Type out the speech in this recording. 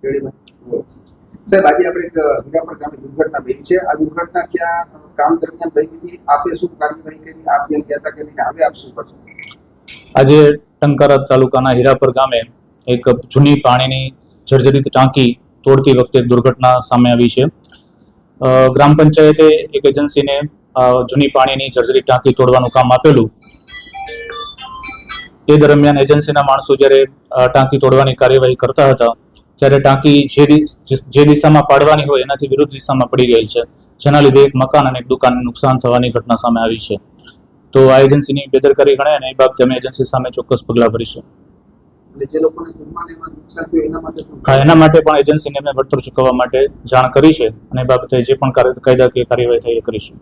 સાહેબ, આજે આપણે એક હીરાપર ગામે દુર્ઘટના બની છે. આ દુર્ઘટના ક્યાં કામ દરમિયાન બની હતી? આપે શું કાર્યવાહી કરી? આપ ત્યાં ગયા હતા કે નહીં? હવે આપ શું કરશો? આજે ટંકારા તાલુકાના હીરાપર ગામે એક જૂની પાણીની જર્જરિત ટાંકી તોડતી વખતે દુર્ઘટના સામે આવી છે. ગ્રામ પંચાયતે એક એજન્સીને જૂની પાણીની જર્જરિત ટાંકી તોડવાનું કામ આપેલું. એ દરમિયાન એજન્સીના માણસો જ્યારે ટાંકી તોડવાની કાર્યવાહી કરતા હતા ત્યારે ટાંકી જે દિશામાં પાડવાની હોય એનાથી વિરુદ્ધ દિશામાં પડી ગયેલ છે, જેના લીધે એક મકાન અને એક દુકાનને નુકસાન થવાની ઘટના સામે આવી છે. તો આ એજન્સીની બેદરકારી ગણાય અને એ બાબતે અમે એજન્સી સામે ચોક્કસ પગલાં ભરીશું. જે લોકોને નુકસાન થયું એના માટે એના માટે પણ એજન્સીને અમે વળતર ચૂકવવા માટે જાણ કરી છે અને એ બાબતે જે પણ કાયદાકીય કાર્યવાહી થાય એ કરીશું.